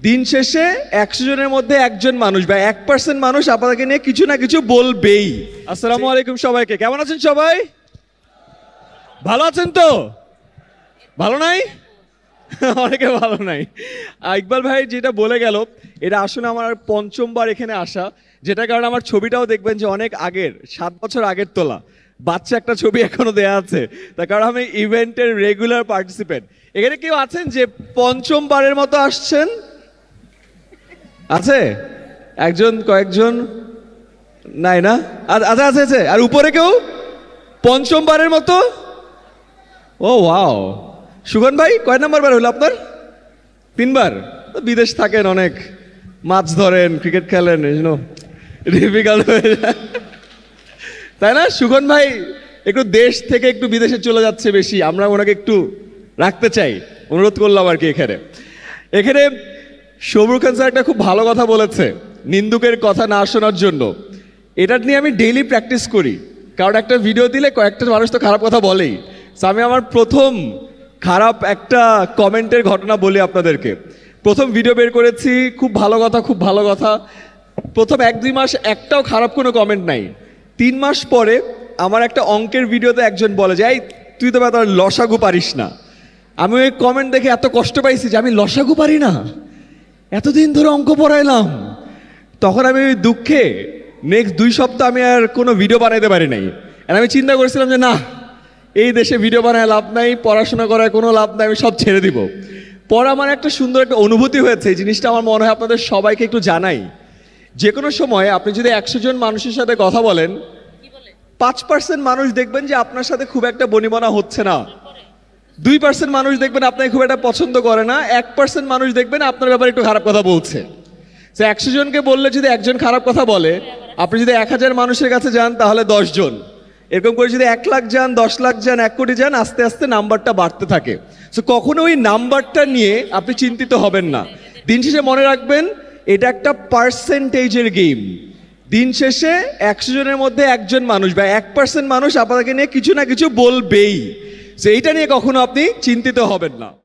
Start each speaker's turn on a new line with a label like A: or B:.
A: দিন শেষে 100 জনের মধ্যে একজন মানুষ বা 1% মানুষ আপনাকে নিয়ে কিছু না কিছু বলবেই। আসসালামু আলাইকুম সবাইকে, কেমন আছেন সবাই? ভালো আছেন তো? ভালো নাই? অনেকে ভালো নাই। ইকবাল ভাই যেটা বলে গেল, এটা আসলে আমার পঞ্চমবার এখানে আসা, যেটা কারণে আমার ছবিটাও দেখবেন যে অনেক আগের, 7 বছর আগের তোলা বাচ্চা একটা ছবি এখনো দেয়া আছে। তার কারণ আমি ইভেন্টের রেগুলার পার্টিসিপেন্ট। এখানে কেউ আছেন যে পঞ্চমবারের মতো আসছেন? আছে একজন, কয়েকজন, নাই না? আচ্ছা আছে আছে। আর উপরে কেউ পঞ্চমবারের মতো? ও ওয়াও। সুগন ভাই কয় নাম্বার বার হলো আপনার? 3 বার। বিদেশ থাকেন, অনেক মাছ ধরেন, ক্রিকেট খেলেন, ডিফিকাল্ট হয়ে যায়, তাই না? সুগন ভাই একটু দেশ থেকে একটু বিদেশে চলে যাচ্ছে বেশি, আমরা ওনাকে একটু রাখতে চাই, অনুরোধ করলাম আর কি। এখানে সবুর খান স্যার একটা খুব ভালো কথা বলেছে, নিন্দুকের কথা না শোনার জন্য। এটা নিয়ে আমি ডেইলি প্র্যাকটিস করি, কারণ একটা ভিডিও দিলে কয়েকটা মানুষ তো খারাপ কথা বলেই। আমি আমার প্রথম খারাপ একটা কমেন্টের ঘটনা বলি আপনাদেরকে। প্রথম ভিডিও বের করেছি, খুব ভালো কথা, খুব ভালো কথা। প্রথম 1-2 মাস একটাও খারাপ কোনো কমেন্ট নাই। 3 মাস পরে আমার একটা অঙ্কের ভিডিওতে একজন বলে যে, এই তুই তো তোর লসাগু পারিস না। আমি ওই কমেন্ট দেখে এত কষ্ট পাইছি যে আমি লসাগু পারি না, এতদিন ধরে অঙ্ক পড়াইলাম। তখন আমি ওই দুঃখে নেক্সট 2 সপ্তাহ আমি আর কোনো ভিডিও বানাইতে পারি নাই। আর আমি চিন্তা করেছিলাম যে না, এই দেশে ভিডিও বানায় লাভ নাই, পড়াশোনা করায় কোনো লাভ নাই, আমি সব ছেড়ে দিব। পরে আমার একটা সুন্দর একটা অনুভূতি হয়েছে, এই জিনিসটা আমার মনে হয় আপনাদের সবাইকে একটু জানাই। যে কোনো সময় আপনি যদি 100 জন মানুষের সাথে কথা বলেন, 5% মানুষ দেখবেন যে আপনার সাথে খুব একটা বনিবনা হচ্ছে না, 2% মানুষ দেখবেন আপনাকে খুব একটা পছন্দ করে না, 1% মানুষ দেখবেন আপনার ব্যাপারে একটু খারাপ কথা বলছে। 100 জনকে বললে যদি একজন খারাপ কথা বলে, আপনি যদি 1000 মানুষের কাছে যান তাহলে 10 জন, এরকম করে যদি 1 লাখ যান, 10 লাখ যান, 1 কোটি যান, আস্তে আস্তে নাম্বারটা বাড়তে থাকে। সো কখনো ওই নাম্বারটা নিয়ে আপনি চিন্তিত হবেন না। দিন শেষে মনে রাখবেন, এটা একটা পার্সেন্টেজের গেম। দিন শেষে 100 জনের মধ্যে একজন মানুষ বা 1% মানুষ আপনাকে নিয়ে কিছু না কিছু বলবেই। সো এইটা নিয়ে কখনো আপনি চিন্তিত হবেন না।